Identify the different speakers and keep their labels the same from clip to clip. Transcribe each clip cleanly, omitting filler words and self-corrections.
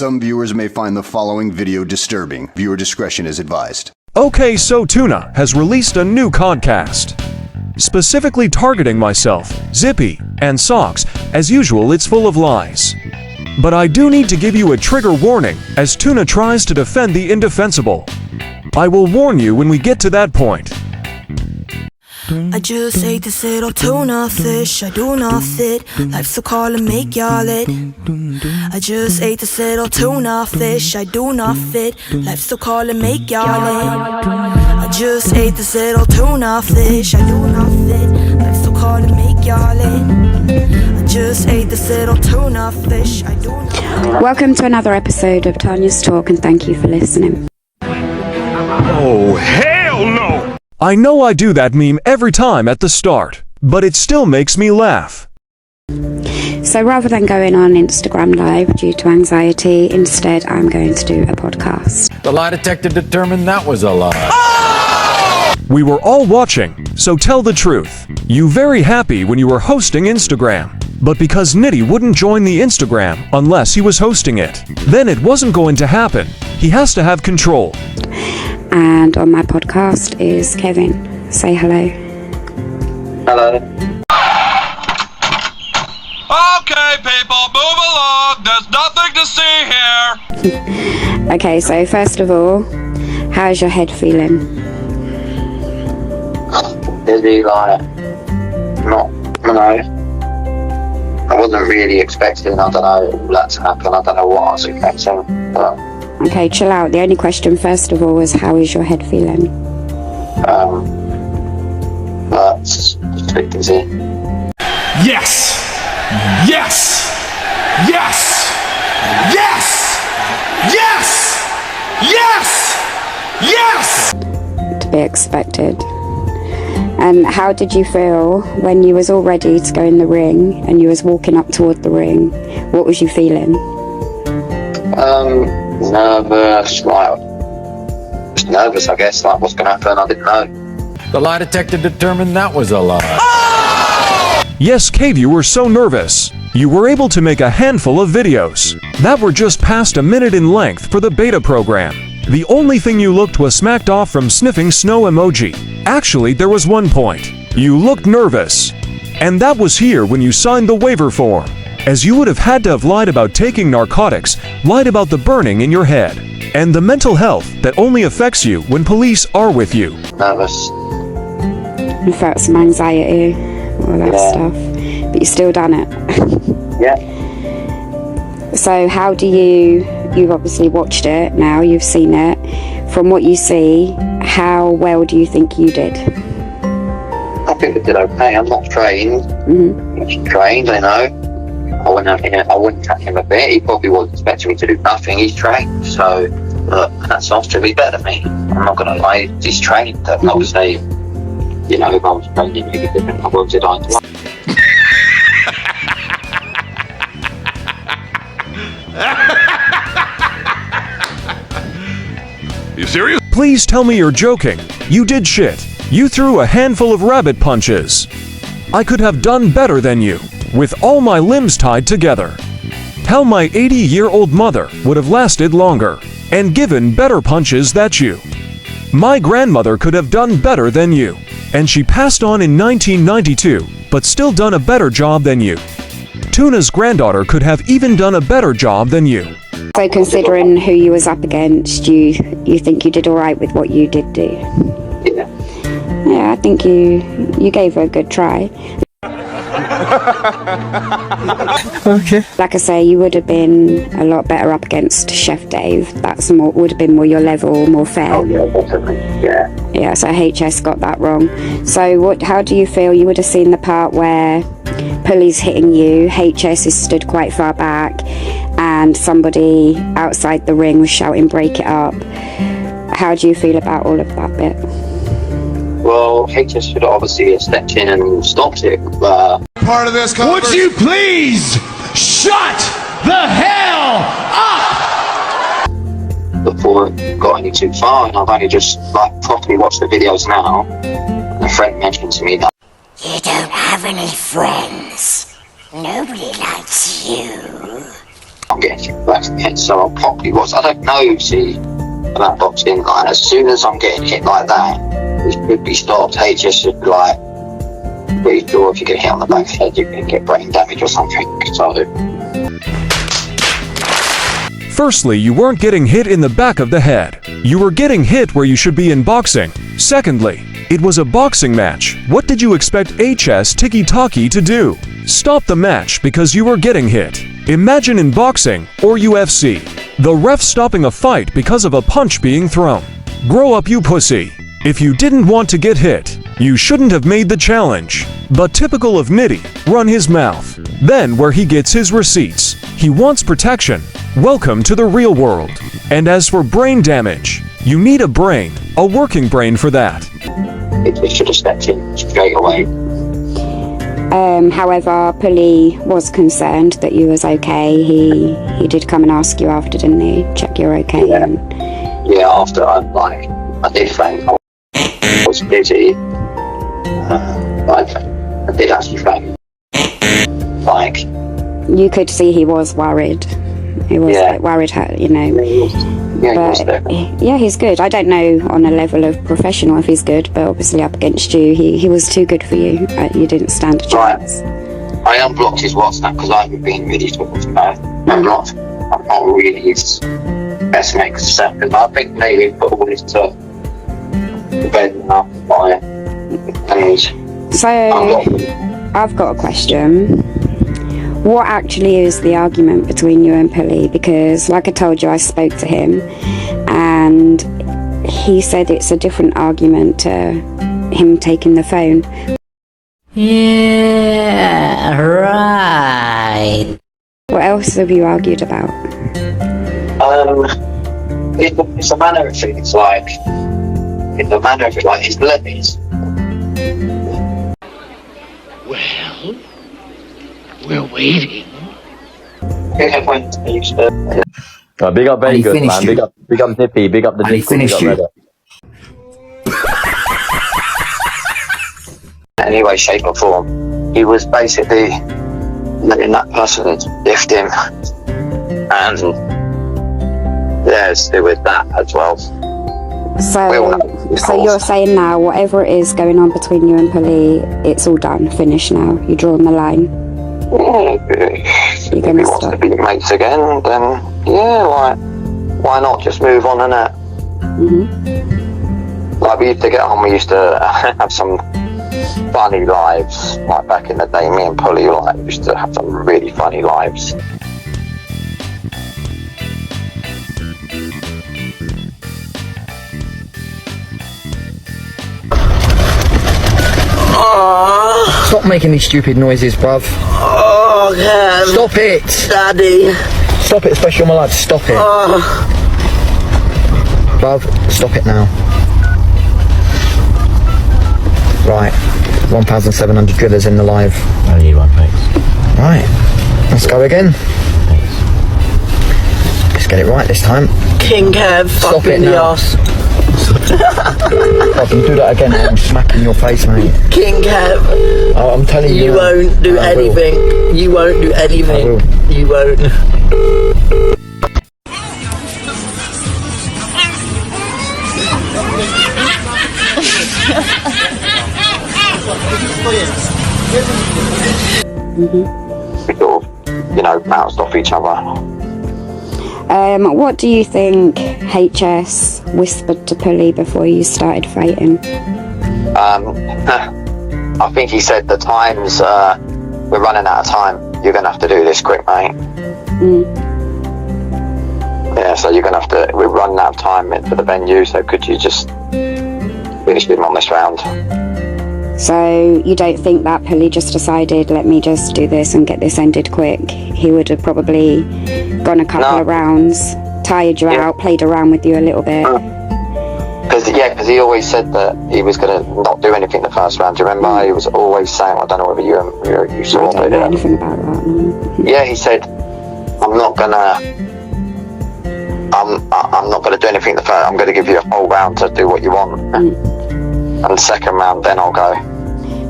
Speaker 1: Some viewers may find the following video disturbing. Viewer discretion is advised.
Speaker 2: Okay, so Tuna has released a new codcast. Specifically targeting myself, Zippy, and Socks. As usual, it's full of lies. But I do need to give you a trigger warning as Tuna tries to defend the indefensible. I will warn you when we get to that point.
Speaker 3: I just ate this little tuna fish, I do not fit. Life's so cold and make y'all it. I just ate this little tuna fish, I do not fit. Life's so cold and make y'all it. I just ate this little tuna fish, I do not fit. Life's so cold and make y'all it. I just ate this little tuna fish, I do not fit.
Speaker 4: Welcome to another episode of Tanya's Talk, and thank you for listening.
Speaker 2: Oh, hell no! I know I do that meme every time at the start, but it still makes me laugh.
Speaker 4: So rather than going on Instagram Live due to anxiety, instead I'm going to do a podcast.
Speaker 5: The lie detector determined that was a lie.
Speaker 2: Oh! We were all watching, so tell the truth. You very happy when you were hosting Instagram, but because Nitty wouldn't join the Instagram unless he was hosting it, then it wasn't going to happen. He has to have control.
Speaker 4: And on my podcast is Kevin. Say hello.
Speaker 6: Hello.
Speaker 7: Okay, people, move along. There's nothing to see here.
Speaker 4: Okay, so first of all, how's your head feeling?
Speaker 6: Busy, like, I wasn't really expecting, I don't know, that to happen. I don't know what I was expecting, but...
Speaker 4: Okay, chill out. The only question first of all is how is your head feeling?
Speaker 6: That's just a bit busy.
Speaker 7: Yes! Yes! Yes! Yes! Yes! Yes! Yes!
Speaker 4: To be expected. And how did you feel when you was all ready to go in the ring and you was walking up toward the ring? What was you feeling?
Speaker 6: Nervous, just nervous, I guess, like what's going to happen, I didn't know.
Speaker 5: The lie detector determined that was a lie.
Speaker 2: Oh! Yes, Cave, you were so nervous. You were able to make a handful of videos that were just past a minute in length for the beta program. The only thing you looked was smacked off from sniffing snow emoji. Actually, there was one point. You looked nervous. And that was here when you signed the waiver form. As you would have had to have lied about taking narcotics, lied about the burning in your head, and the mental health that only affects you when police are with you.
Speaker 6: Nervous.
Speaker 4: You felt some anxiety, all that stuff, but you still done it.
Speaker 6: Yeah.
Speaker 4: So how do you've obviously watched it now, you've seen it. From what you see, how well do you think you did?
Speaker 6: I think I did okay. I'm not trained. He's trained, I know. I wouldn't touch him a bit. He probably wasn't expecting me to do nothing. He's trained, so that's off to be better than me. I'm not going to lie. He's trained. Obviously, you know, if I was trained in maybe different, I would have died.
Speaker 7: You serious?
Speaker 2: Please tell me you're joking. You did shit. You threw a handful of rabbit punches. I could have done better than you, with all my limbs tied together. How my 80-year-old mother would have lasted longer, and given better punches than you. My grandmother could have done better than you, and she passed on in 1992, but still done a better job than you. Tuna's granddaughter could have even done a better job than you.
Speaker 4: So considering who you was up against, you think you did alright with what you did do?
Speaker 6: Yeah.
Speaker 4: Yeah, I think you gave her a good try.
Speaker 5: Okay.
Speaker 4: Like I say, you would have been a lot better up against Chef Dave. That's would have been more your level, more fair.
Speaker 6: Oh, yeah, definitely. Yeah.
Speaker 4: Yeah, so HS got that wrong. So how do you feel? You would have seen the part where Pulley's hitting you, HS is stood quite far back, and somebody outside the ring was shouting, "Break it up." How do you feel about all of that bit?
Speaker 6: Well, HS should obviously have stepped in and stopped it, but...
Speaker 7: Part of this conversation. Would you please shut the hell up?
Speaker 6: Before it got any too far, and I've only just properly watched the videos now. And a friend mentioned to me that
Speaker 8: you don't have any friends. Nobody likes you.
Speaker 6: I'm getting hit back in the head. So I probably was. I don't know, see, about boxing. Like, as soon as I'm getting hit like that, it should be stopped. HS should be like, pretty sure if you get hit on the back of the head, you can get brain damage or something. So.
Speaker 2: Firstly, you weren't getting hit in the back of the head. You were getting hit where you should be in boxing. Secondly, it was a boxing match. What did you expect HS Tiki-Taki to do? Stop the match because you were getting hit. Imagine in boxing or UFC, the ref stopping a fight because of a punch being thrown. Grow up, you pussy. If you didn't want to get hit, you shouldn't have made the challenge. But typical of Nitty, run his mouth. Then where he gets his receipts, he wants protection. Welcome to the real world. And as for brain damage, you need a brain, a working brain for that.
Speaker 6: It should have stepped in straight away.
Speaker 4: However, Pulley was concerned that you was okay. He did come and ask you after, didn't he? Check you're okay.
Speaker 6: Yeah,
Speaker 4: And...
Speaker 6: yeah, after I did think I was busy. I did actually think, like...
Speaker 4: You could see he was worried. He was like worried, you know.
Speaker 6: Yeah,
Speaker 4: but yeah, he's good. I don't know on a level of professional if he's good, but obviously up against you, he was too good for you. You didn't stand a chance.
Speaker 6: I unblocked his WhatsApp because I haven't been really talking about it. I'm not really his best mate because I think maybe put all this to bed enough by it. And
Speaker 4: so I've got a question. What actually is the argument between you and Pulley? Because like I told you, I spoke to him and he said it's a different argument to him taking the phone.
Speaker 8: Yeah, right.
Speaker 4: What else have you argued about?
Speaker 6: It's a manner of things, like in the manner of it, like his legs.
Speaker 9: Well, we're waiting.
Speaker 6: Yeah, when he used to.
Speaker 10: Big up very good, man.
Speaker 11: You.
Speaker 10: Big up Nippy, big up the
Speaker 11: and he finished you.
Speaker 6: In any way, shape or form, he was basically letting that person lift him, and there's to do with that as well.
Speaker 4: So you're saying now, whatever it is going on between you and Pulley, it's all done, finished now. You're drawing the line.
Speaker 6: If he wants to be mates again, then yeah, like, why not just move on and that? Like, we used to get on, we used to have some funny lives, like back in the day, me and Pulley, like, used to have some really funny lives.
Speaker 11: Stop making these stupid noises, bruv.
Speaker 9: Oh, Kev.
Speaker 11: Stop it!
Speaker 9: Daddy.
Speaker 11: Stop it, especially on my life. Stop it. Bruv, stop it now. Right. 1,700 drillers in the live.
Speaker 10: Oh, you want, thanks.
Speaker 11: Right. Let's go again. Let's get it right this time.
Speaker 9: King Kev.
Speaker 11: Stop it now. If you do that again, I'm smacking your face, mate.
Speaker 9: King Kev.
Speaker 11: Oh, I'm telling you.
Speaker 9: You won't do anything. You won't do anything. You won't.
Speaker 6: We sort of, you know, bounced off each other.
Speaker 4: What do you think HS whispered to Pulley before you started fighting?
Speaker 6: I think he said the times, we're running out of time. You're going to have to do this quick, mate. Yeah, so you're going to have to, we're running out of time for the venue, so could you just finish him on this round?
Speaker 4: So you don't think that Pulley just decided, let me just do this and get this ended quick? He would have probably gone a couple of rounds, tired you out, played around with you a little bit.
Speaker 6: Because he always said that he was going to not do anything the first round. Do you remember? He was always saying, I don't know whether you saw
Speaker 4: I don't know anything about that. No.
Speaker 6: Yeah, he said, I'm not gonna do anything the first. I'm gonna give you a whole round to do what you want, and the second round then I'll go.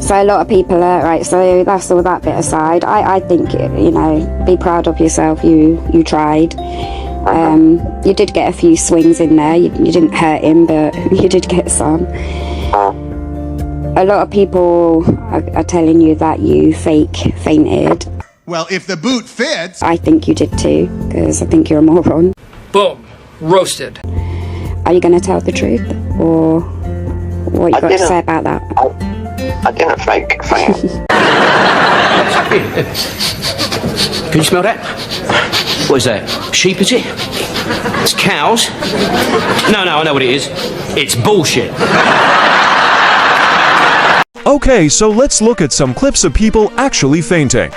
Speaker 4: So a lot of people are, right, so that's all that bit aside. I think, you know, be proud of yourself, you tried. You did get a few swings in there, you didn't hurt him, but you did get some. A lot of people are telling you that you fainted.
Speaker 12: Well, if the boot fits...
Speaker 4: I think you did too, because I think you're a moron.
Speaker 13: Boom. Roasted.
Speaker 4: Are you going to tell the truth, or what you got to say about that?
Speaker 6: I didn't faint.
Speaker 14: Can you smell that? What is that? Sheep, is it? It's cows? No, I know what it is. It's bullshit.
Speaker 2: Okay, so let's look at some clips of people actually fainting.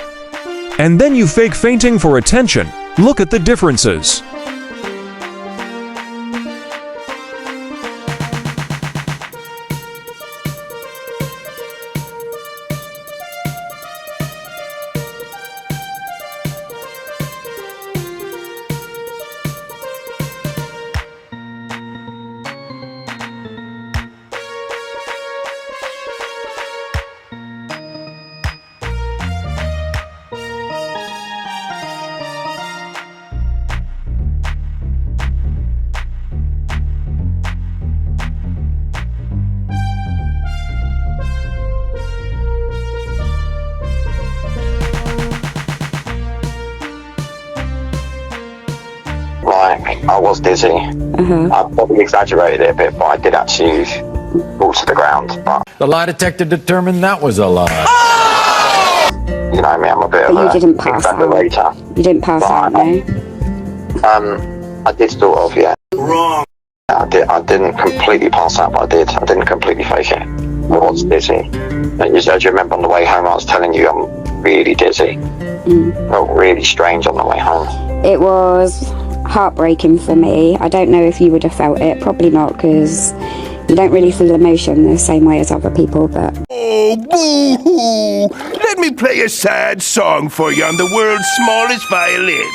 Speaker 2: And then you fake fainting for attention. Look at the differences.
Speaker 6: I was dizzy. I probably exaggerated it a bit, but I did actually fall to the ground. But
Speaker 5: the lie detector determined that was a lie.
Speaker 6: You know me, I'm a bit of a exaggerator.
Speaker 4: You didn't pass out, no?
Speaker 6: I did sort of, yeah. Wrong. I didn't completely pass out, but I didn't completely fake it. I was dizzy. And as you remember on the way home, I was telling you I'm really dizzy. Felt really strange on the way home.
Speaker 4: It was heartbreaking for me. I don't know if you would have felt it. Probably not, because you don't really feel emotion the same way as other people, but...
Speaker 12: Oh, boo-hoo! Let me play a sad song for you on the world's smallest violin.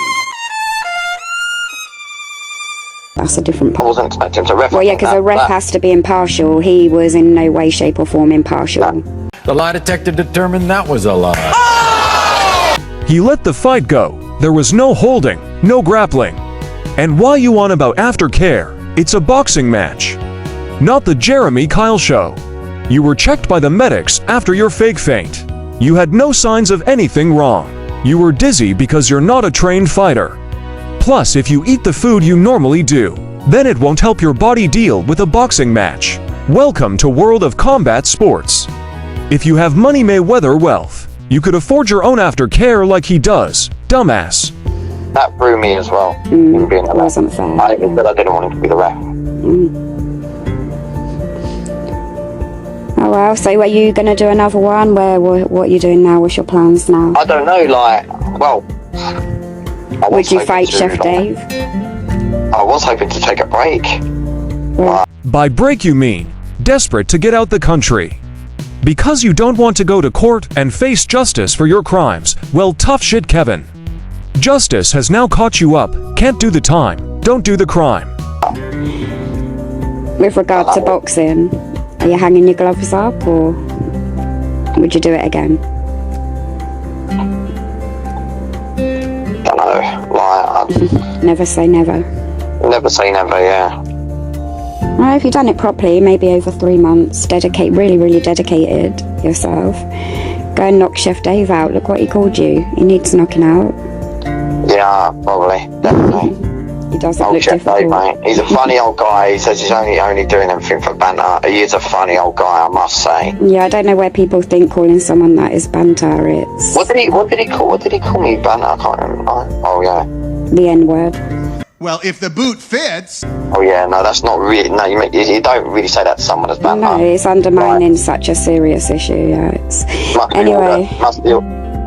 Speaker 4: That's a different part.
Speaker 6: I wasn't expecting to ref.
Speaker 4: Well, yeah, because a ref has to be impartial. He was in no way, shape or form impartial.
Speaker 5: The lie detector determined that was a lie.
Speaker 2: He let the fight go. There was no holding, no grappling. And why you on about aftercare? It's a boxing match. Not the Jeremy Kyle show. You were checked by the medics after your fake faint. You had no signs of anything wrong. You were dizzy because you're not a trained fighter. Plus, if you eat the food you normally do, then it won't help your body deal with a boxing match. Welcome to World of Combat Sports. If you have money Mayweather wealth, you could afford your own aftercare like he does, dumbass.
Speaker 6: That threw me as well. In being a ref.
Speaker 4: Wasn't fair.
Speaker 6: I even said I didn't want him to be the ref.
Speaker 4: Oh well, so are you going to do another one? What are you doing now? What's your plans now?
Speaker 6: I don't know, like, well...
Speaker 4: Would you fight Chef Dave?
Speaker 6: I was hoping to take a break.
Speaker 2: By break you mean desperate to get out the country. Because you don't want to go to court and face justice for your crimes. Well, tough shit, Kevin. Justice has now caught you up. Can't do the time. Don't do the crime.
Speaker 4: With regard to boxing, are you hanging your gloves up, or would you do it again?
Speaker 6: Don't know. Like,
Speaker 4: Never say never.
Speaker 6: Never say never, yeah.
Speaker 4: Well, if you've done it properly, maybe over 3 months, really dedicated yourself, go and knock Chef Dave out. Look what he called you. He needs knocking out.
Speaker 6: Yeah, probably, definitely.
Speaker 4: He doesn't
Speaker 6: old
Speaker 4: look
Speaker 6: Chef
Speaker 4: difficult.
Speaker 6: Dave, mate. He's a funny old guy. He says he's only doing everything for banter. He is a funny old guy, I must say.
Speaker 4: Yeah, I don't know where people think calling someone that is banter. It's
Speaker 6: What did he call me? Banter? I can't remember. Oh yeah.
Speaker 4: the N-word.
Speaker 12: Well, if the boot fits...
Speaker 6: Oh yeah, no, that's not really... No, you don't really say that to someone as banter.
Speaker 4: No, it's undermining such a serious issue, yeah.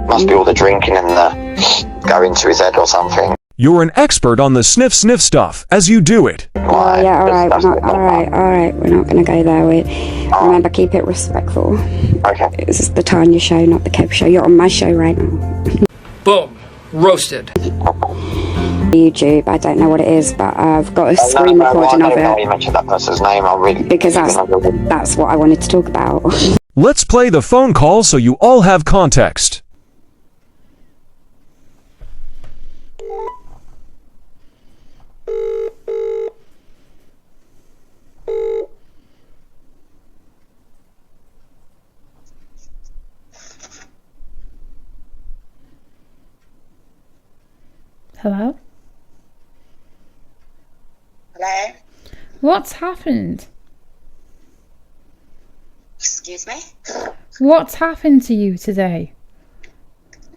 Speaker 6: Must be all the drinking and the go into his head or something.
Speaker 2: You're an expert on the sniff stuff as you do it.
Speaker 4: Oh yeah, alright, we're not gonna go there. Remember, keep it respectful.
Speaker 6: Okay.
Speaker 4: This is the Tanya show, not the Kev show. You're on my show right now.
Speaker 13: Boom. Roasted.
Speaker 4: YouTube, I don't know what it is, but I've got a screen recording of
Speaker 6: I don't know
Speaker 4: it.
Speaker 6: you mentioned that person's name,
Speaker 4: Because that's what I wanted to talk about.
Speaker 2: Let's play the phone call so you all have context.
Speaker 15: Hello?
Speaker 16: Hello?
Speaker 15: What's happened?
Speaker 16: Excuse me?
Speaker 15: What's happened to you today?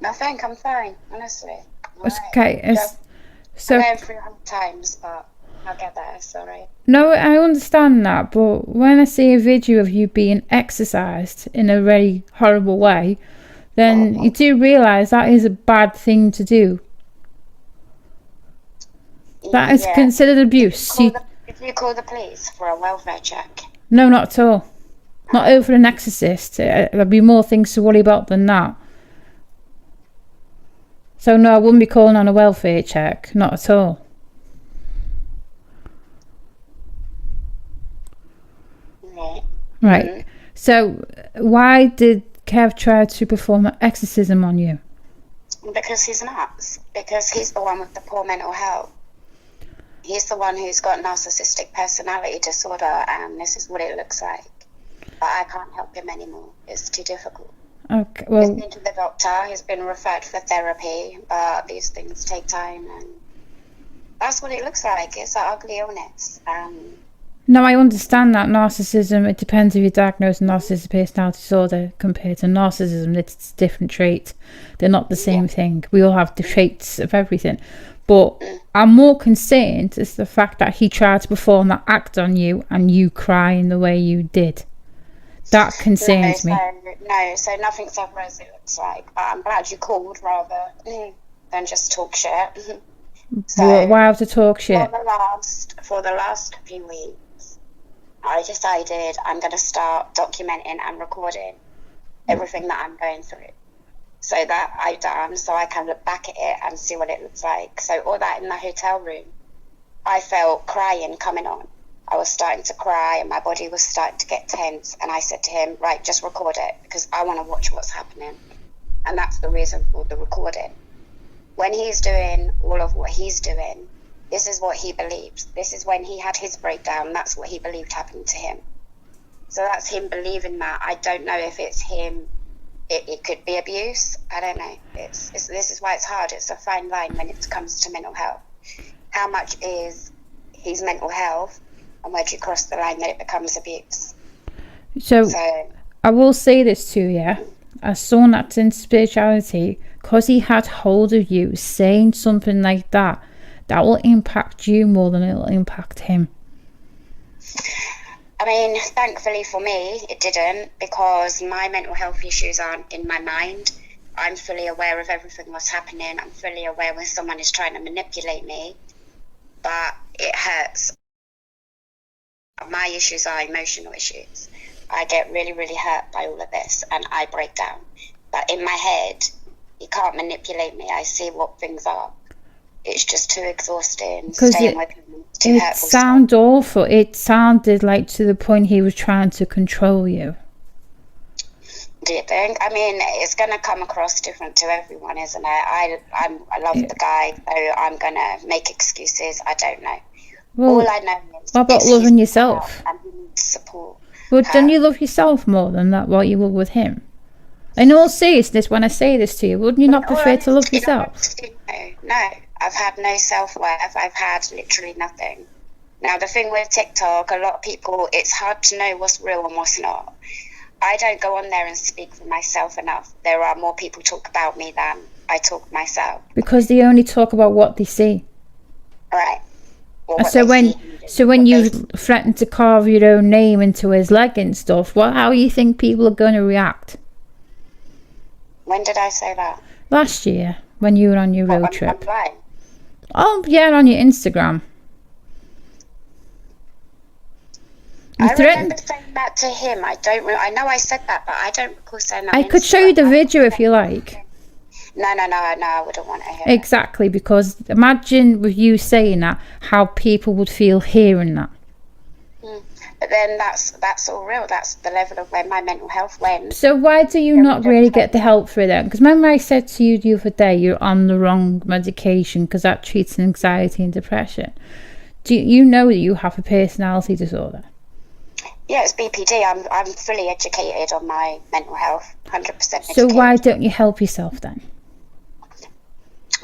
Speaker 16: Nothing, I'm fine, honestly.
Speaker 15: Okay, so...
Speaker 16: I'm going through hard times, but I'll get there, it's alright.
Speaker 15: No, I understand that, but when I see a video of you being exercised in a very horrible way, then you do realise that is a bad thing to do. That is considered abuse.
Speaker 16: If you call the police for a welfare check?
Speaker 15: No, not at all. Not over an exorcist. There'll be more things to worry about than that. So no, I wouldn't be calling on a welfare check. Not at all. Right. So why did Kev try to perform an exorcism on you?
Speaker 16: Because he's nuts. Because he's the one with the poor mental health. He's the one who's got narcissistic personality disorder, and this is what it looks like. But I can't help him anymore. It's too difficult.
Speaker 15: Okay, well...
Speaker 16: He's been to the doctor, he's been referred for therapy, but these things take time, and that's what it looks like. It's an ugly illness.
Speaker 15: No, I understand that narcissism, it depends if you're diagnosed with narcissistic personality disorder compared to narcissism. It's different traits. They're not the same thing. We all have the traits of everything. But I'm more concerned is the fact that he tried to perform that act on you and you crying the way you did. That concerns me.
Speaker 16: So nothing's ever as it looks like. But I'm glad you called rather than just talk shit.
Speaker 15: So why have to talk shit?
Speaker 16: For the last few weeks, I decided I'm going to start documenting and recording everything that I'm going through. So that I've done, so I can look back at it and see what it looks like. So all that in the hotel room, I felt crying coming on. I was starting to cry and my body was starting to get tense. And I said to him, right, just record it because I want to watch what's happening. And that's the reason for the recording. When he's doing all of what he's doing, this is what he believes. This is when he had his breakdown. That's what he believed happened to him. So that's him believing that. I don't know if it's him. It could be abuse. I don't know. This is why it's hard. It's a fine line when it comes to mental health. How much is his mental health, and where do you cross the line that it becomes abuse?
Speaker 15: So I will say this to you, as someone that's in spirituality, because he had hold of you, saying something like that will impact you more than it will impact him.
Speaker 16: I mean, thankfully for me, it didn't, because my mental health issues aren't in my mind. I'm fully aware of everything that's happening. I'm fully aware when someone is trying to manipulate me, but it hurts. My issues are emotional issues. I get really, really hurt by all of this, and I break down. But in my head, you can't manipulate me. I see what things are. It's just too exhausting. Staying with him.
Speaker 15: It sounded awful. It sounded like to the point he was trying to control you.
Speaker 16: Do you think? I mean, it's going to come across different to everyone, isn't it? I love the guy, so I'm going to make excuses. I don't know.
Speaker 15: Well,
Speaker 16: all I know is
Speaker 15: what about loving yourself?
Speaker 16: And he needs support.
Speaker 15: Well, don't you love yourself more than that? What you will with him? In all seriousness, when I say this to you, wouldn't you not prefer to love yourself?
Speaker 16: No. I've had no self-worth. I've had literally nothing. Now, the thing with TikTok, a lot of people, it's hard to know what's real and what's not. I don't go on there and speak for myself enough. There are more people talk about me than I talk myself.
Speaker 15: Because they only talk about what they see.
Speaker 16: Right.
Speaker 15: So when you threaten to carve your own name into his leg and stuff, how do you think people are going to react?
Speaker 16: When did I say that?
Speaker 15: Last year, when you were on your road trip.
Speaker 16: Online?
Speaker 15: Oh, yeah, on your Instagram.
Speaker 16: I remember saying that to him. I know I said that, but I don't recall saying that.
Speaker 15: I could show you the video if you like.
Speaker 16: No, I wouldn't want to hear
Speaker 15: Exactly, because imagine with you saying that, how people would feel hearing that.
Speaker 16: But then that's all real. That's the level of where my mental health went.
Speaker 15: So why do you not really get the help for that? Because remember I said to you the other day, you're on the wrong medication because that treats anxiety and depression. Do you know that you have a personality disorder?
Speaker 16: Yeah, it's BPD. I'm fully educated on my mental health, 100% educated.
Speaker 15: So why don't you help yourself then?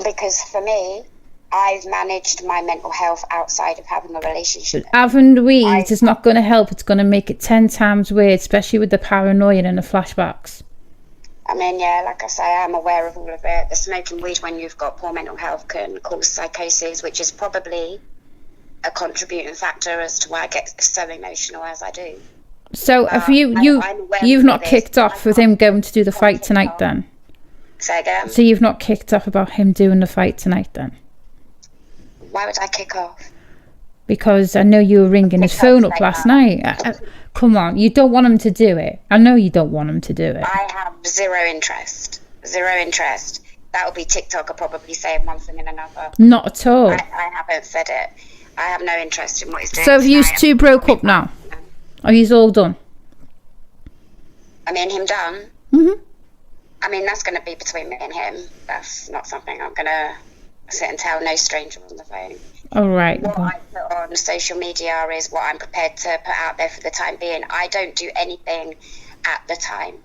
Speaker 16: Because for me, I've managed my mental health outside of having a relationship.
Speaker 15: Having the weed is not going to help. It's going to make it 10 times worse, especially with the paranoia and the flashbacks.
Speaker 16: I mean, yeah, like I say, I'm aware of all of it. The smoking weed when you've got poor mental health can cause psychosis, which is probably a contributing factor as to why I get so emotional as I do.
Speaker 15: So have you've not kicked off with him going to do the fight tonight then?
Speaker 16: Say again?
Speaker 15: So you've not kicked off about him doing the fight tonight then?
Speaker 16: Why would I kick off?
Speaker 15: Because I know you were ringing his phone up last night. Come on, you don't want him to do it. I know you don't want him to do it.
Speaker 16: I have zero interest. Zero interest. That would be TikTok probably saying one thing and another.
Speaker 15: Not at all.
Speaker 16: I haven't said it. I have no interest in what he's doing.
Speaker 15: So have you two broke up now? Are you all done?
Speaker 16: I mean, him done?
Speaker 15: Mm-hmm.
Speaker 16: I mean, that's going to be between me and him. That's not something I'm going to sit and tell no stranger on the phone.
Speaker 15: All right.
Speaker 16: What I put on social media is what I'm prepared to put out there for the time being. I don't do anything at the time.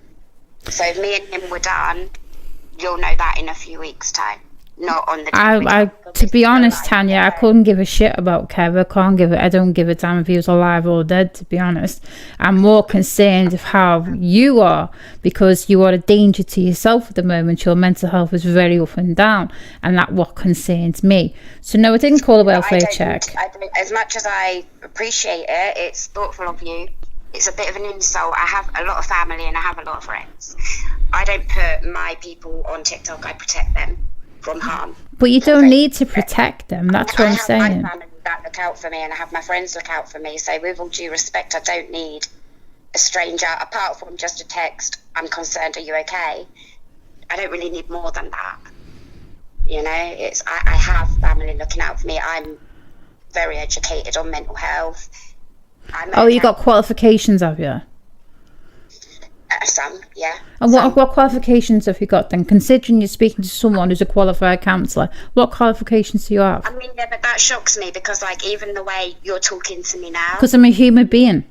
Speaker 16: So if me and him were done, you'll know that in a few weeks' time. Not on the day.
Speaker 15: To be honest, Tanya, I couldn't give a shit about Kev. I don't give a damn if he was alive or dead, to be honest. I'm more concerned of how you are, because you are a danger to yourself at the moment. Your mental health is very up and down, and that's what concerns me. So no, I didn't call a welfare check.
Speaker 16: As much as I appreciate it, it's thoughtful of you. It's a bit of an insult. I have a lot of family and I have a lot of friends. I don't put my people on TikTok. I protect them from harm.
Speaker 15: But you don't need to protect them. That's what I'm saying.
Speaker 16: I have my family that look out for me, and I have my friends look out for me. So with all due respect, I don't need a stranger, apart from just a text, I'm concerned, are you okay? I don't really need more than that. You know, I have family looking out for me. I'm very educated on mental health.
Speaker 15: You got qualifications, have you?
Speaker 16: Some, yeah.
Speaker 15: And what qualifications have you got then? Considering you're speaking to someone who's a qualified counsellor, what qualifications do you have?
Speaker 16: I mean, yeah, but that shocks me because, like, even the way you're talking to me now.
Speaker 15: Because I'm a human being.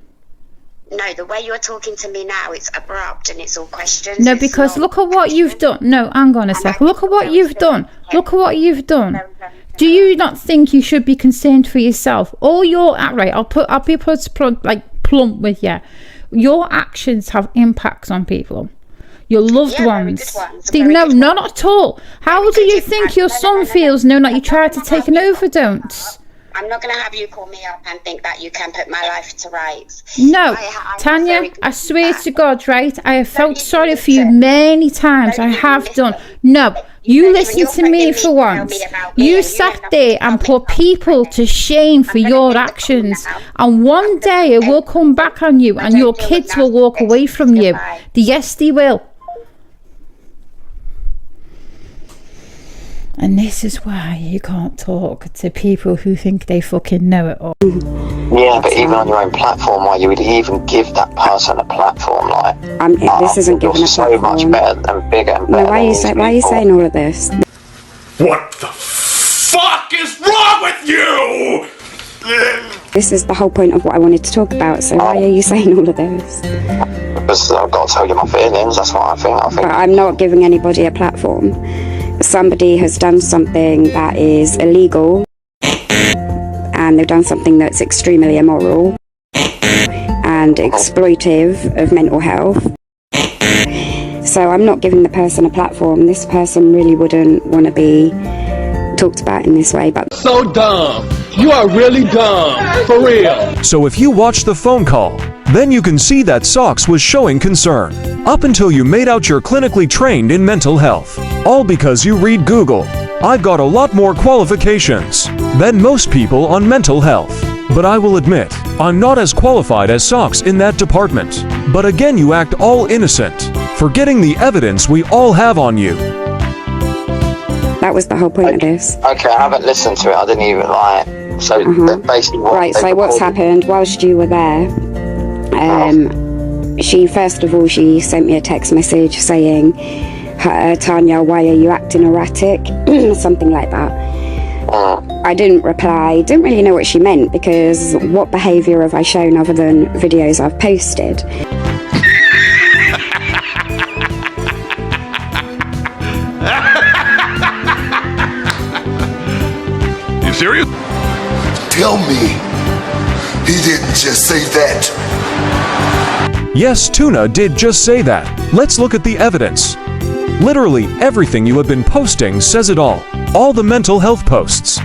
Speaker 16: No, the way you're talking to me now, it's abrupt and it's all questions.
Speaker 15: No, because look at what you've done. No, hang on a sec. Look at what you've done. Look at what you've done. Do you not think you should be concerned for yourself? All your right, I'll be plump with you. Your actions have impacts on people. Your loved ones. No, not at all. How do you think your son feels knowing that you tried to take an overdose?
Speaker 16: I'm not going to have you call me up and think that you can put my life to rights.
Speaker 15: No, Tanya, I swear to God, right? I have felt sorry for you many times. I have done. No, you listen to me for once. You sat there and put people to shame for your actions. And one day it will come back on you and your kids will walk away from you. Yes, they will. And this is why you can't talk to people who think they fucking know it all.
Speaker 6: Yeah, but even on your own platform, why you would even give that person a platform, like...
Speaker 4: this isn't giving a platform.
Speaker 6: So much better and bigger and better.
Speaker 4: No, why are you saying all of this?
Speaker 12: What the fuck is wrong with you?
Speaker 4: This is the whole point of what I wanted to talk about, so why are you saying all of this?
Speaker 6: Because I've got to tell you my feelings, that's what I think.
Speaker 4: But I'm not giving anybody a platform. Somebody has done something that is illegal, and they've done something that's extremely immoral and exploitive of mental health. So I'm not giving the person a platform. This person really wouldn't want to be talked about in this way. But
Speaker 17: so dumb. You are really dumb, for real.
Speaker 2: So if you watch the phone call, then you can see that Socks was showing concern, up until you made out you're clinically trained in mental health. All because you read Google. I've got a lot more qualifications than most people on mental health. But I will admit, I'm not as qualified as Socks in that department. But again, you act all innocent, forgetting the evidence we all have on you.
Speaker 4: that was the whole point of this.
Speaker 6: Okay, I haven't listened to it. I didn't even like. So basically,
Speaker 4: so what's happened whilst you were there? She sent me a text message saying, "Tanya, why are you acting erratic?" Something like that. I didn't reply. Didn't really know what she meant, because what behaviour have I shown other than videos I've posted?
Speaker 12: You serious?
Speaker 18: Tell me, he didn't just say that.
Speaker 2: Yes, Tuna did just say that. Let's look at the evidence. Literally everything you have been posting says it all. All the mental health posts.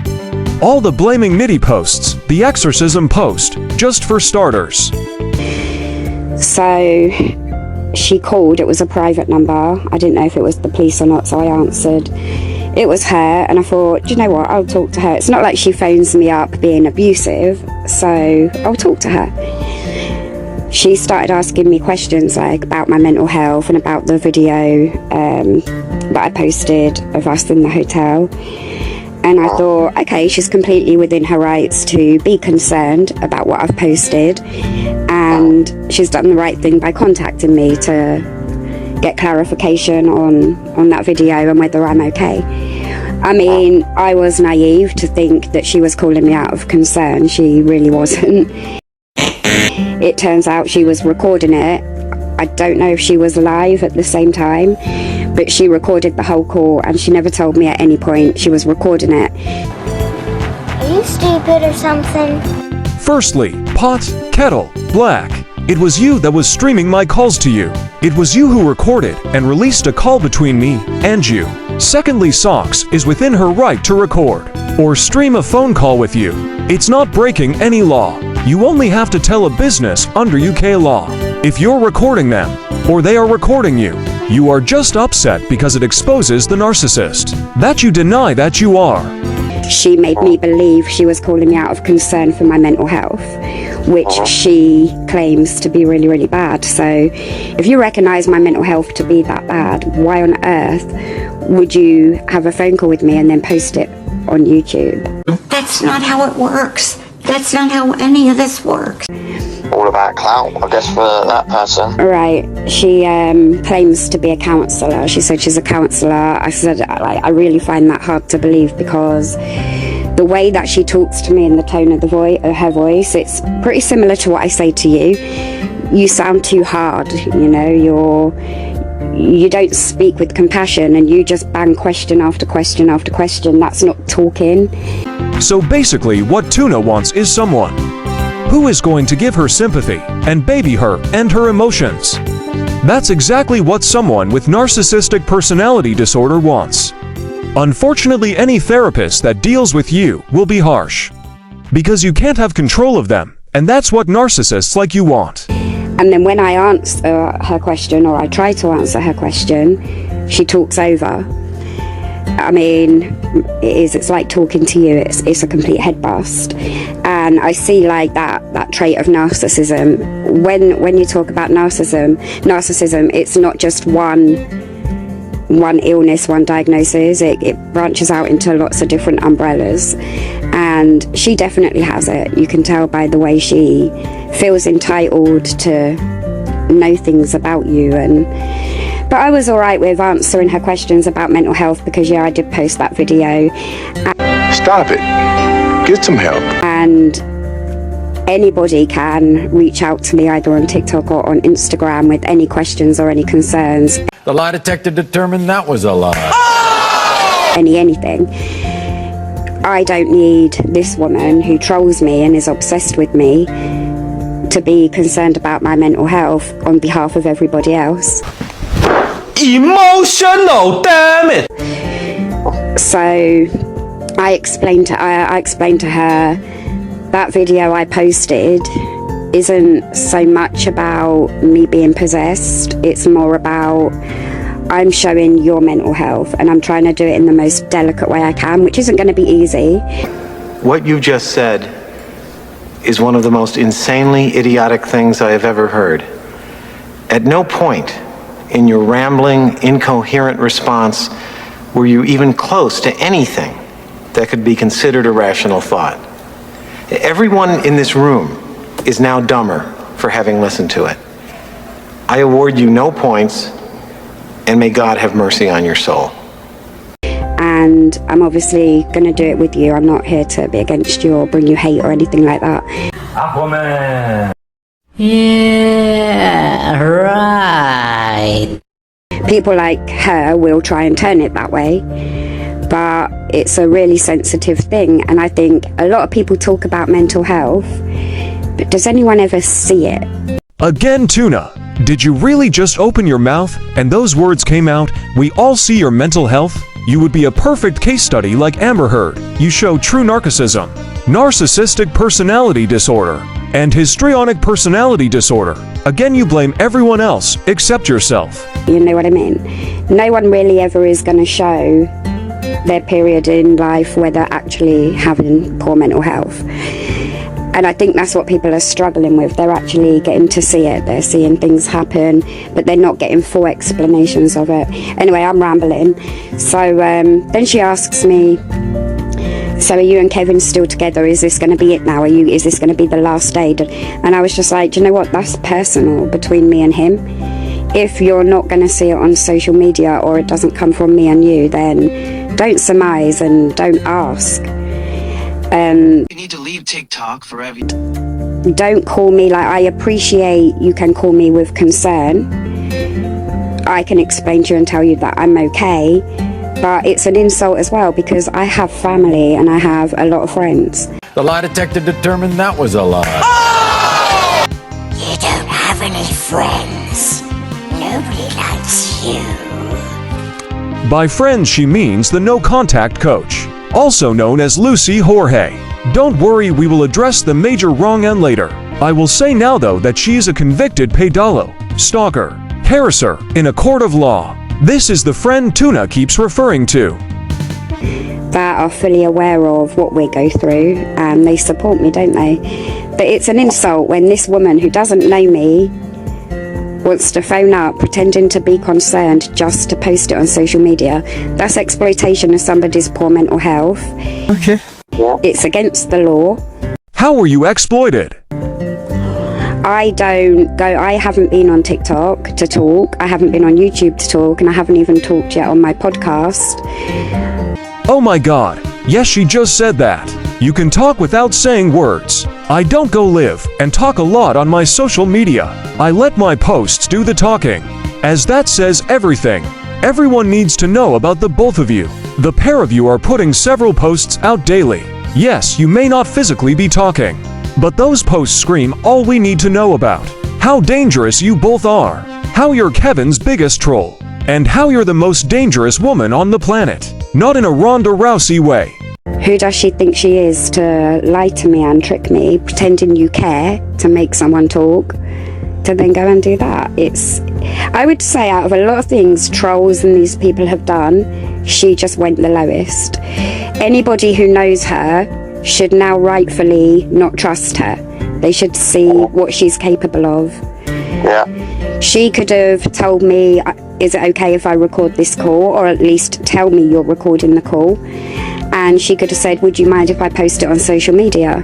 Speaker 2: All the blaming Mitty posts. The exorcism post. Just for starters.
Speaker 4: So she called. It was a private number. I didn't know if it was the police or not, so I answered. It was her, and I thought, do you know what, I'll talk to her. It's not like she phones me up being abusive, so I'll talk to her. She started asking me questions like about my mental health and about the video that I posted of us in the hotel. And I thought, okay, she's completely within her rights to be concerned about what I've posted, and she's done the right thing by contacting me to get clarification on that video and whether I'm okay. I mean, I was naive to think that she was calling me out of concern. She really wasn't. It turns out she was recording it. I don't know if she was live at the same time, but she recorded the whole call, and she never told me at any point she was recording it.
Speaker 19: Are you stupid or something?
Speaker 2: Firstly, pot, kettle, black. It was you that was streaming my calls to you. It was you who recorded and released a call between me and you. Secondly, Socks is within her right to record or stream a phone call with you. It's not breaking any law. You only have to tell a business under UK law. If you're recording them, or they are recording you, you are just upset because it exposes the narcissist. That you deny that you are.
Speaker 4: She made me believe she was calling me out of concern for my mental health, which she claims to be really, really bad. So if you recognise my mental health to be that bad, why on earth would you have a phone call with me and then post it on YouTube?
Speaker 19: That's not how it works. That's not how any of this works.
Speaker 6: All about clout, I guess, for that person.
Speaker 4: Right. She claims to be a counsellor. She said she's a counsellor. I said, I really find that hard to believe, because the way that she talks to me and the tone of her voice, it's pretty similar to what I say to you. You sound too hard, you know, you don't speak with compassion, and you just bang question after question after question. That's not talking.
Speaker 2: So basically what Tuna wants is someone who is going to give her sympathy and baby her and her emotions. That's exactly what someone with narcissistic personality disorder wants. Unfortunately, any therapist that deals with you will be harsh, because you can't have control of them, and that's what narcissists like you want.
Speaker 4: And then when I answer her question, or I try to answer her question, she talks over. I mean, it's like talking to you. It's a complete head bust. And I see like that trait of narcissism. When you talk about narcissism, it's not just one illness, one diagnosis. It branches out into lots of different umbrellas. And she definitely has it. You can tell by the way she feels entitled to know things about you. But I was alright with answering her questions about mental health, because yeah, I did post that video.
Speaker 12: Stop it. Get some help.
Speaker 4: And anybody can reach out to me either on TikTok or on Instagram with any questions or any concerns.
Speaker 5: The lie detector determined that was a lie.
Speaker 4: Anything. I don't need this woman who trolls me and is obsessed with me to be concerned about my mental health on behalf of everybody else.
Speaker 14: Emotional, damn it!
Speaker 4: So I explained to her that video I posted isn't so much about me being possessed. It's more about I'm showing your mental health, and I'm trying to do it in the most delicate way I can, which isn't going to be easy.
Speaker 20: What you just said is one of the most insanely idiotic things I have ever heard. At no point in your rambling, incoherent response were you even close to anything that could be considered a rational thought. Everyone in this room is now dumber for having listened to it. I award you no points, and may God have mercy on your soul.
Speaker 4: And I'm obviously going to do it with you. I'm not here to be against you or bring you hate or anything like that.
Speaker 10: Aquaman!
Speaker 8: Yeah, right.
Speaker 4: People like her will try and turn it that way, but it's a really sensitive thing. And I think a lot of people talk about mental health, but does anyone ever see it?
Speaker 2: Again, Tuna, did you really just open your mouth and those words came out, "We all see your mental health"? You would be a perfect case study like Amber Heard. You show true narcissism, narcissistic personality disorder, and histrionic personality disorder. Again, you blame everyone else except yourself.
Speaker 4: You know what I mean? No one really ever is going to show their period in life where they're actually having poor mental health. And I think that's what people are struggling with. They're actually getting to see it. They're seeing things happen, but they're not getting full explanations of it. Anyway, I'm rambling. So then she asks me, so are you and Kevin still together? Is this going to be it now? Is this going to be the last day? And I was just like, do you know what? That's personal between me and him. If you're not going to see it on social media or it doesn't come from me and you, then don't surmise and don't ask.
Speaker 14: You need to leave TikTok for everything.
Speaker 4: Don't call me like, I appreciate you can call me with concern. I can explain to you and tell you that I'm okay, but it's an insult as well because I have family and I have a lot of friends.
Speaker 5: The lie detector determined that was a lie.
Speaker 19: You don't have any friends. Nobody likes you.
Speaker 2: By friends, she means the no-contact coach, also known as Lucy Jorge. Don't worry, we will address the major wrong end later. I will say now though that she is a convicted pedalo, stalker, harasser in a court of law. This is the friend Tuna keeps referring to.
Speaker 4: That are fully aware of what we go through and they support me, don't they? But it's an insult when this woman who doesn't know me wants to phone up pretending to be concerned just to post it on social media. That's exploitation of somebody's poor mental health.
Speaker 11: Okay.
Speaker 4: It's against the law.
Speaker 2: How were you exploited?
Speaker 4: I haven't been on TikTok to talk, I haven't been on YouTube to talk, and I haven't even talked yet on my podcast.
Speaker 2: Oh my god, yes, she just said that. You can talk without saying words. I don't go live and talk a lot on my social media. I let my posts do the talking. As that says everything. Everyone needs to know about the both of you. The pair of you are putting several posts out daily. Yes, you may not physically be talking, but those posts scream all we need to know about. How dangerous you both are. How you're Kevin's biggest troll. And how you're the most dangerous woman on the planet. Not in a Ronda Rousey way.
Speaker 4: Who does she think she is to lie to me and trick me, pretending you care to make someone talk, to then go and do that? I would say out of a lot of things trolls and these people have done, she just went the lowest. Anybody who knows her should now rightfully not trust her. They should see what she's capable of.
Speaker 6: Yeah.
Speaker 4: She could have told me, is it okay if I record this call? Or at least tell me you're recording the call. And she could have said, would you mind if I post it on social media?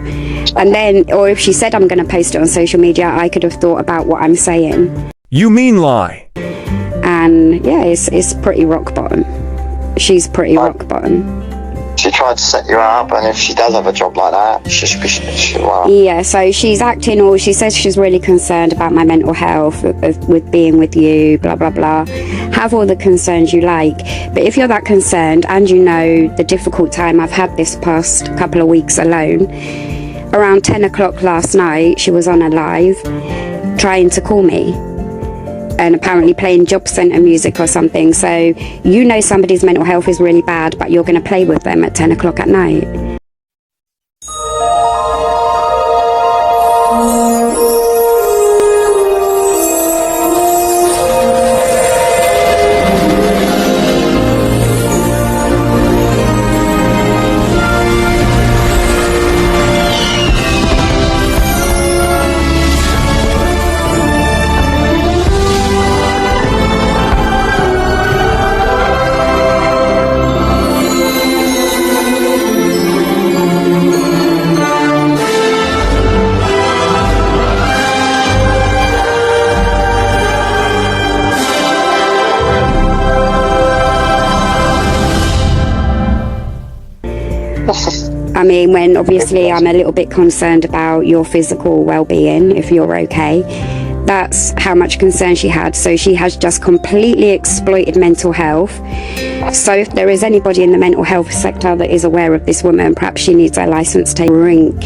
Speaker 4: And then, or if she said I'm going to post it on social media, I could have thought about what I'm saying.
Speaker 2: You mean lie.
Speaker 4: And yeah, it's pretty rock bottom. She's pretty rock bottom.
Speaker 6: She tried to set you up, and if she does have a job like that,
Speaker 4: yeah, so she's acting, or she says she's really concerned about my mental health with being with you, blah blah blah. Have all the concerns you like, but if you're that concerned and you know the difficult time I've had this past couple of weeks alone, around 10 o'clock last night she was on a live trying to call me and apparently playing job centre music or something. So you know somebody's mental health is really bad, but you're going to play with them at 10 o'clock at night. I mean, when obviously I'm a little bit concerned about your physical well-being, if you're okay. That's how much concern she had. So she has just completely exploited mental health. So if there is anybody in the mental health sector that is aware of this woman, perhaps she needs a license to drink.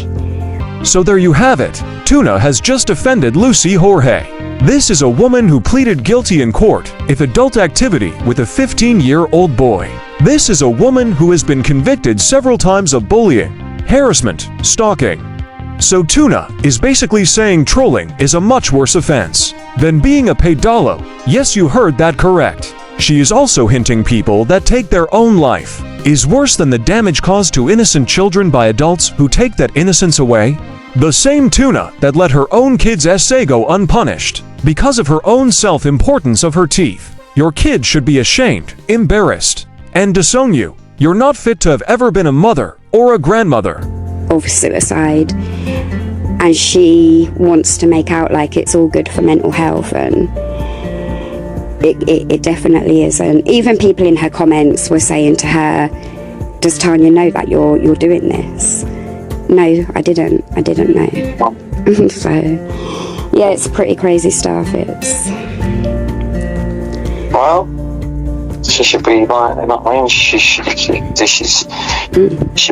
Speaker 2: So there you have it. Tuna has just offended Lucy Jorge. This is a woman who pleaded guilty in court of adult activity with a 15-year-old boy. This is a woman who has been convicted several times of bullying, harassment, stalking. So Tuna is basically saying trolling is a much worse offense than being a pedalo. Yes, you heard that correct. She is also hinting people that take their own life is worse than the damage caused to innocent children by adults who take that innocence away. The same Tuna that let her own kid's essay go unpunished because of her own self-importance of her teeth. Your kid should be ashamed, embarrassed, and disown you. You're not fit to have ever been a mother or a grandmother.
Speaker 4: Of suicide, and she wants to make out like it's all good for mental health, and it definitely isn't. Even people in her comments were saying to her, does Tanya know that you're doing this? No, I didn't know. So yeah, it's pretty crazy stuff. It's
Speaker 6: well, she should be like, you know what I mean? She's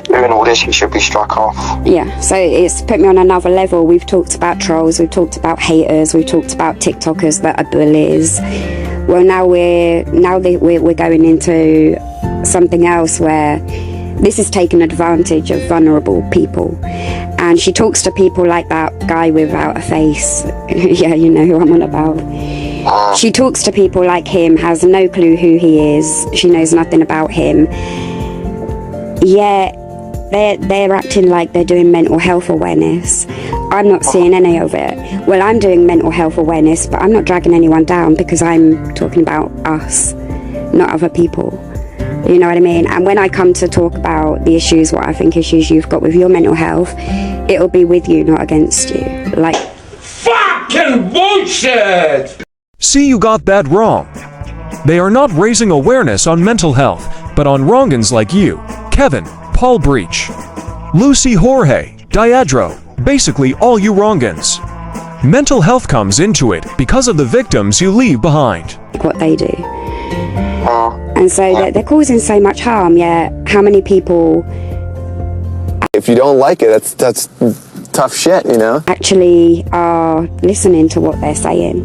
Speaker 6: doing all this, she should be struck off.
Speaker 4: Yeah, so it's put me on another level. We've talked about trolls, we've talked about haters, we've talked about TikTokers that are bullies. Well, now we're going into something else where this is taking advantage of vulnerable people. And she talks to people like that guy without a face. Yeah, you know who I'm on about. She talks to people like him, has no clue who he is. She knows nothing about him. Yeah, they're acting like they're doing mental health awareness. I'm not seeing any of it. Well, I'm doing mental health awareness, but I'm not dragging anyone down because I'm talking about us, not other people. You know what I mean? And when I come to talk about the issues, what I think issues you've got with your mental health, it'll be with you, not against you. Like,
Speaker 17: fucking bullshit!
Speaker 2: See, you got that wrong. They are not raising awareness on mental health, but on wrongins like you, Kevin, Paul Breach, Lucy Jorge, Diadro, basically all you wrongins. Mental health comes into it because of the victims you leave behind.
Speaker 4: What they do. And so they're causing so much harm, yet how many people...
Speaker 21: If you don't like it, that's tough shit, you know?
Speaker 4: ...actually are listening to what they're saying.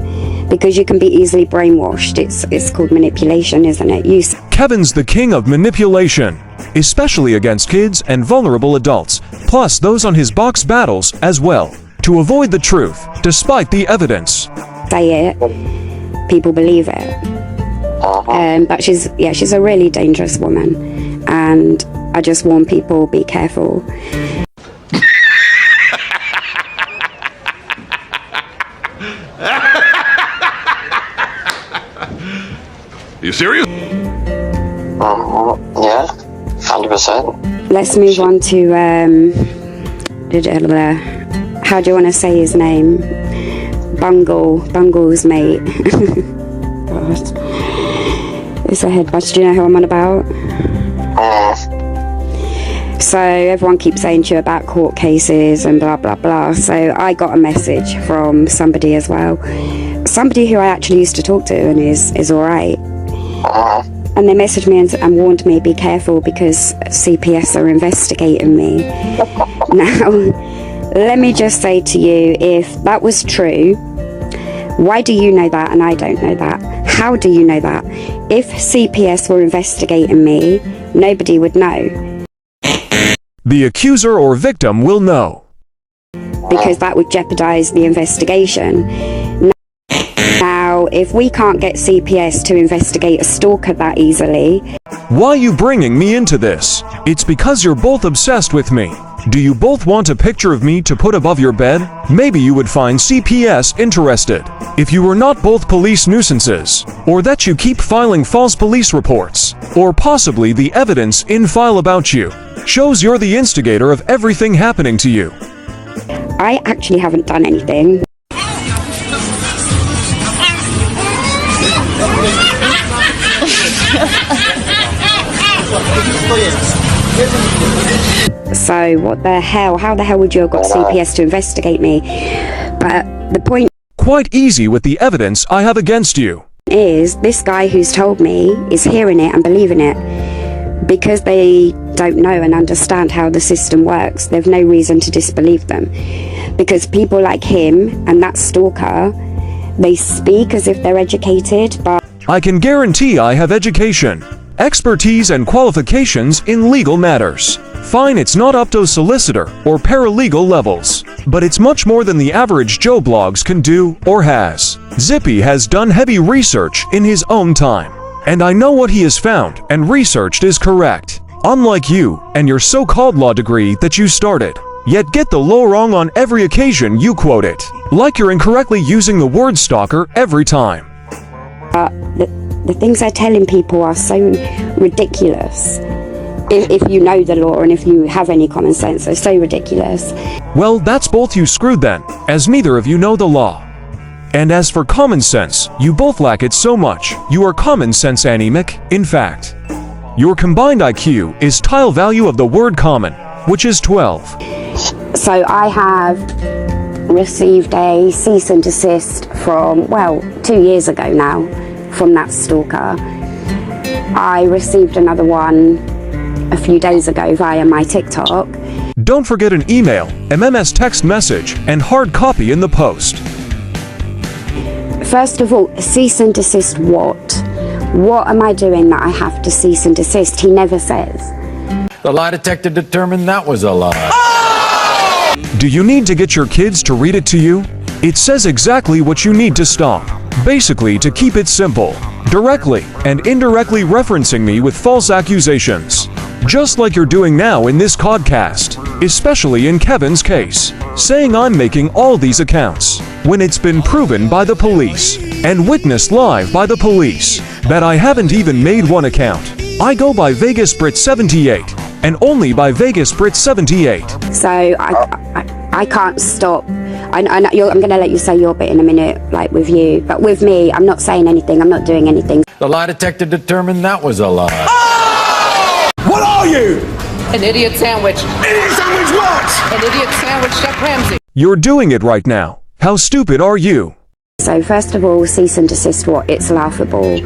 Speaker 4: Because you can be easily brainwashed. It's called manipulation, isn't it?
Speaker 2: Kevin's the king of manipulation, especially against kids and vulnerable adults, plus those on his box battles as well, to avoid the truth, despite the evidence.
Speaker 4: Say it, people believe it. But she's a really dangerous woman, and I just warn people, be careful.
Speaker 12: You serious?
Speaker 6: Yeah, 100%.
Speaker 4: Let's move on to how do you want to say his name? Bungle's mate. God. It's a head bust. Do you know who I'm on about? So everyone keeps saying to you about court cases and blah blah blah. So I got a message from somebody as well. Somebody who I actually used to talk to and is alright. And they messaged me and warned me, be careful because CPS are investigating me. Now, let me just say to you, if that was true, why do you know that and I don't know that? How do you know that? If CPS were investigating me, nobody would know.
Speaker 2: The accuser or victim will know.
Speaker 4: Because that would jeopardize the investigation. Now, if we can't get CPS to investigate a stalker that easily...
Speaker 2: Why are you bringing me into this? It's because you're both obsessed with me. Do you both want a picture of me to put above your bed? Maybe you would find CPS interested. If you were not both police nuisances, or that you keep filing false police reports, or possibly the evidence in file about you, shows you're the instigator of everything happening to you.
Speaker 4: I actually haven't done anything. So what the hell? How the hell would you have got CPS to investigate me? But the point
Speaker 2: Quite easy with the evidence I have against you.
Speaker 4: is, this guy who's told me is hearing it and believing it. Because they don't know and understand how the system works, they've no reason to disbelieve them. Because people like him and that stalker, they speak as if they're educated, but
Speaker 2: I can guarantee I have education, expertise and qualifications in legal matters. Fine, it's not up to solicitor or paralegal levels, but it's much more than the average Joe Blogs can do or has. Zippy has done heavy research in his own time, and I know what he has found and researched is correct. Unlike you and your so-called law degree that you started, yet get the law wrong on every occasion you quote it, like you're incorrectly using the word stalker every time.
Speaker 4: the things they're telling people are so ridiculous. If you know the law and if you have any common sense, they're so ridiculous.
Speaker 2: Well, that's both you screwed then, as neither of you know the law. And as for common sense, you both lack it so much. You are common sense anemic. In fact, your combined IQ is tile value of the word common, which is 12.
Speaker 4: So I have received a cease and desist from, 2 years ago now, from that stalker. I received another one a few days ago via my TikTok.
Speaker 2: Don't forget an email, MMS text message, and hard copy in the post.
Speaker 4: First of all, cease and desist what? What am I doing that I have to cease and desist? He never says.
Speaker 5: The lie detector determined that was a lie.
Speaker 2: Do you need to get your kids to read it to you? It says exactly what you need to stop. Basically, to keep it simple, directly and indirectly referencing me with false accusations. Just like you're doing now in this codcast, especially in Kevin's case, saying I'm making all these accounts, when it's been proven by the police, and witnessed live by the police, that I haven't even made one account. I go by Vegasbrit 78, and only by Vegasbrit 78.
Speaker 4: So I can't stop. I'm going to let you say your bit in a minute, like with you, but with me, I'm not saying anything, I'm not doing anything.
Speaker 5: The lie detector determined that was a lie.
Speaker 12: What are you?
Speaker 1: An idiot sandwich.
Speaker 12: Idiot sandwich what?
Speaker 1: An idiot sandwich, Chef Ramsay.
Speaker 2: You're doing it right now. How stupid are you?
Speaker 4: So first of all, cease and desist what? It's laughable.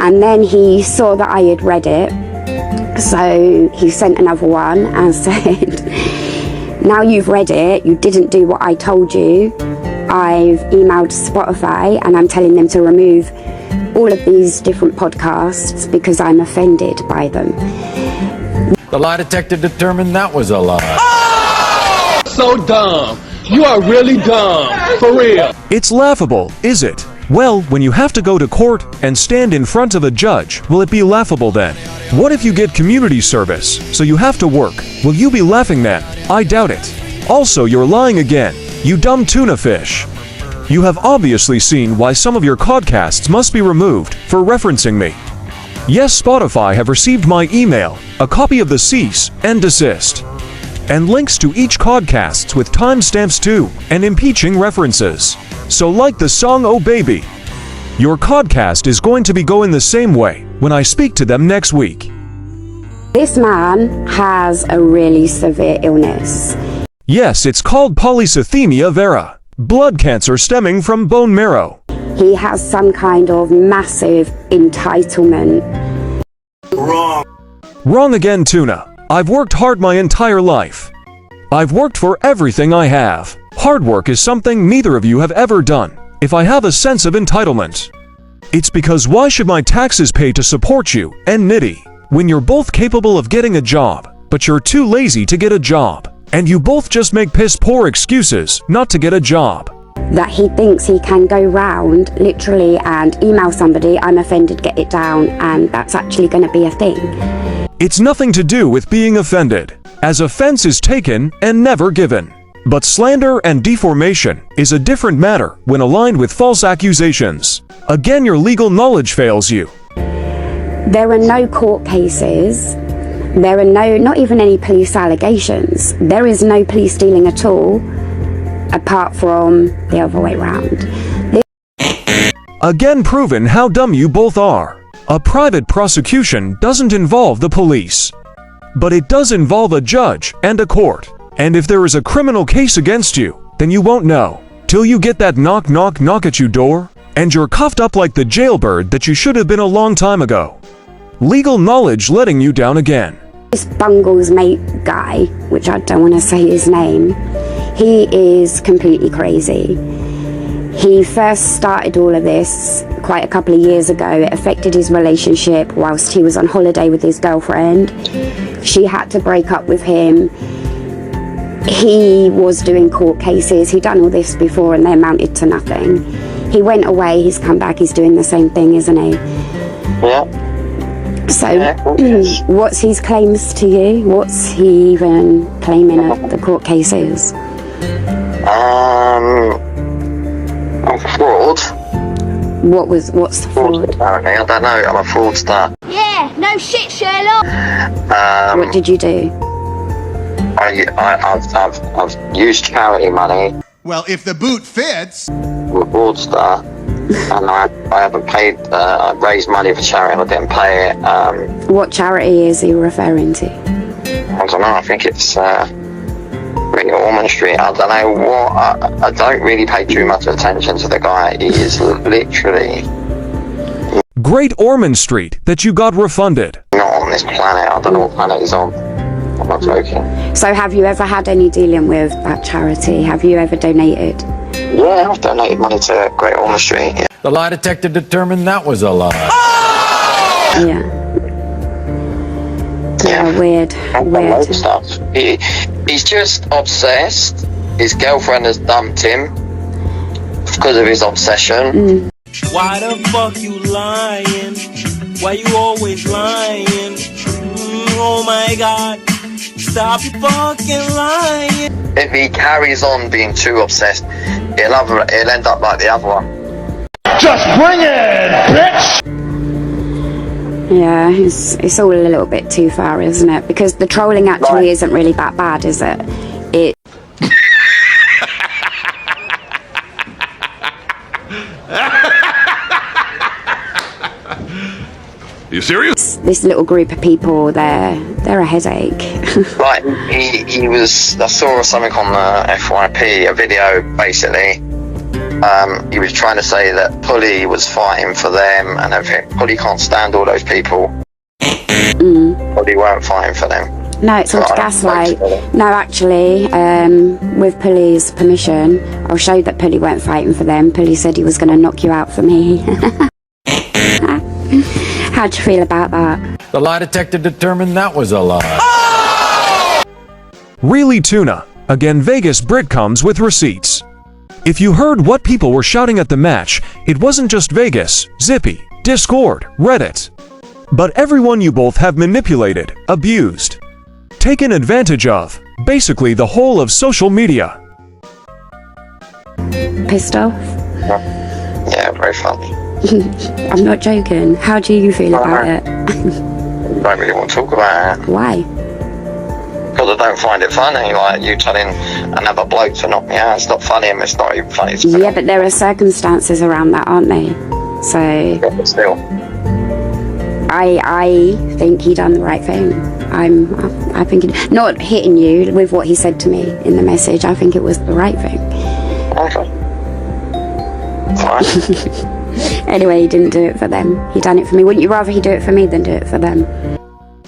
Speaker 4: And then he saw that I had read it, so he sent another one and said, now you've read it, you didn't do what I told you. I've emailed Spotify and I'm telling them to remove all of these different podcasts because I'm offended by them.
Speaker 5: The lie detector determined that was a lie.
Speaker 17: So dumb. You are really dumb. For real.
Speaker 2: It's laughable, is it? Well, when you have to go to court and stand in front of a judge, will it be laughable then? What if you get community service, so you have to work? Will you be laughing then? I doubt it. Also, you're lying again, you dumb tuna fish. You have obviously seen why some of your codcasts must be removed for referencing me. Yes, Spotify have received my email, a copy of the cease and desist, and links to each codcasts with timestamps too, and impeaching references. So like the song Oh Baby, your codcast is going to be going the same way when I speak to them next week.
Speaker 4: This man has a really severe illness.
Speaker 2: Yes, it's called polycythemia vera, blood cancer stemming from bone marrow.
Speaker 4: He has some kind of massive entitlement.
Speaker 12: Wrong.
Speaker 2: Wrong again, Tuna. I've worked hard my entire life. I've worked for everything I have. Hard work is something neither of you have ever done. If I have a sense of entitlement, it's because why should my taxes pay to support you and Nitty when you're both capable of getting a job, but you're too lazy to get a job, and you both just make piss poor excuses not to get a job.
Speaker 4: That he thinks he can go round literally and email somebody, I'm offended, get it down, and that's actually going to be a thing.
Speaker 2: It's nothing to do with being offended, as offense is taken and never given. But slander and deformation is a different matter when aligned with false accusations. Again, your legal knowledge fails you.
Speaker 4: There are no court cases. There are not even any police allegations. There is no police dealing at all, apart from the other way round.
Speaker 2: Again proven how dumb you both are. A private prosecution doesn't involve the police. But it does involve a judge and a court. And if there is a criminal case against you, then you won't know till you get that knock knock knock at your door and you're cuffed up like the jailbird that you should have been a long time ago. Legal knowledge letting you down again.
Speaker 4: This Bungle's mate guy, which I don't want to say his name, he is completely crazy. He first started all of this quite a couple of years ago. It affected his relationship whilst he was on holiday with his girlfriend. She had to break up with him. He was doing court cases. He'd done all this before and they amounted to nothing. He went away, he's come back, he's doing the same thing, isn't he?
Speaker 6: Yeah.
Speaker 4: So, what's his claims to you? What's he even claiming at the court cases?
Speaker 6: Fraud.
Speaker 4: What's the fraud?
Speaker 6: Apparently, I don't know, I'm a fraudster.
Speaker 3: Yeah, no shit, Sherlock.
Speaker 4: What did you do?
Speaker 6: I've used charity money.
Speaker 22: Well, if the boot fits.
Speaker 6: I'm a fraudster. And I haven't paid, I raised money for charity and I didn't pay it.
Speaker 4: What charity is he referring to?
Speaker 6: I don't know, I think it's Ormond Street. I don't know what, I don't really pay too much attention to the guy. He is literally...
Speaker 2: Great Ormond Street that you got refunded.
Speaker 6: Not on this planet, I don't know what planet he's on. I'm not joking.
Speaker 4: So have you ever had any dealing with that charity? Have you ever donated?
Speaker 6: Yeah, I've donated money to Great Ormond Street. Yeah.
Speaker 5: The lie detector determined that was a lie.
Speaker 4: Yeah. Yeah, weird.
Speaker 6: Stuff. He's just obsessed. His girlfriend has dumped him because of his obsession.
Speaker 23: Why the fuck you lying? Why you always lying? Oh my god. Stop you fucking lying.
Speaker 6: If he carries on being too obsessed, he'll end up like the other one.
Speaker 17: Just bring it, bitch!
Speaker 4: Yeah, it's all a little bit too far, isn't it? Because the trolling actually isn't really that bad, is it?
Speaker 12: You serious?
Speaker 4: This little group of people, they're a headache.
Speaker 6: Like, he was, I saw something on the FYP, a video, basically. He was trying to say that Pulley was fighting for them and everything. Pulley can't stand all those people. Pulley weren't fighting for them.
Speaker 4: No, it's all to gaslight. No, actually, with Pulley's permission, I'll show that Pulley weren't fighting for them. Pulley said he was going to knock you out for me. How'd you feel about that?
Speaker 5: The lie detector determined that was a lie.
Speaker 2: Really, Tuna? Again, Vegasbrit comes with receipts. If you heard what people were shouting at the match, it wasn't just Vegas, Zippy, Discord, Reddit. But everyone you both have manipulated, abused, taken advantage of, basically the whole of social media.
Speaker 4: Pissed off?
Speaker 6: Yeah, very funny.
Speaker 4: I'm not joking. How do you feel about it?
Speaker 6: I don't really want to talk about it.
Speaker 4: Why?
Speaker 6: Because I don't find it funny. Like, you telling another bloke to knock me out, it's not funny, and it's not even funny.
Speaker 4: Yeah, but there are circumstances around that, aren't they? So...
Speaker 6: Yeah, but still.
Speaker 4: I think he done the right thing. I think not hitting you with what he said to me in the message. I think it was the right thing.
Speaker 6: Okay. Fine.
Speaker 4: Anyway, he didn't do it for them. He done it for me. Wouldn't you rather he do it for me than do it for them?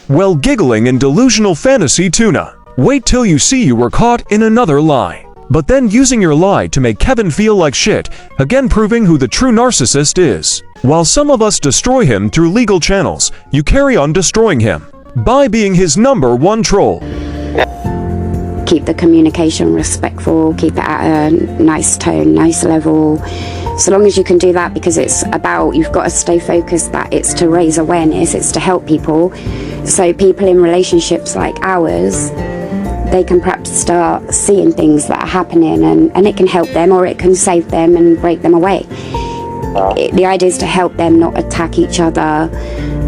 Speaker 2: Well, giggling in delusional fantasy, Tuna. Wait till you see you were caught in another lie. But then using your lie to make Kevin feel like shit, again proving who the true narcissist is. While some of us destroy him through legal channels, you carry on destroying him by being his #1 troll.
Speaker 4: Keep the communication respectful, keep it at a nice tone, nice level. So long as you can do that, because it's about, you've got to stay focused that it's to raise awareness, it's to help people. So people in relationships like ours, they can perhaps start seeing things that are happening and it can help them or it can save them and break them away. The idea is to help them, not attack each other,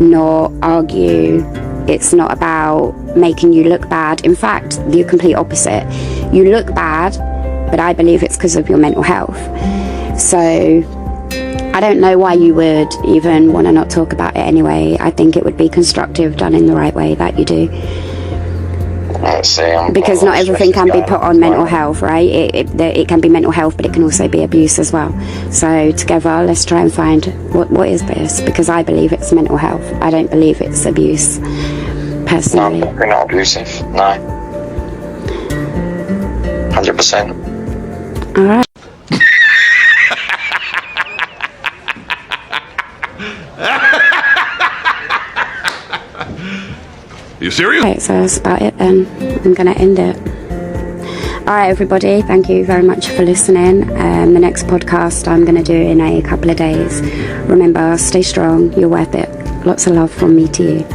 Speaker 4: not argue. It's not about making you look bad. In fact, the complete opposite. You look bad, but I believe it's because of your mental health. So I don't know why you would even want to not talk about it anyway. I think it would be constructive done in the right way that you do.
Speaker 6: Let's see.
Speaker 4: Because not everything can be put on mental health, right? It can be mental health, but it can also be abuse as well. So together, let's try and find what is this, because I believe it's mental health. I don't believe it's abuse, personally.
Speaker 6: No, we're not abusive. No. 100%.
Speaker 4: All right.
Speaker 12: You serious?
Speaker 4: Okay, so that's about it then. I'm going to end it. Alright everybody, thank you very much for listening. The next podcast I'm going to do in a couple of days. Remember, stay strong, you're worth it. Lots of love from me to you.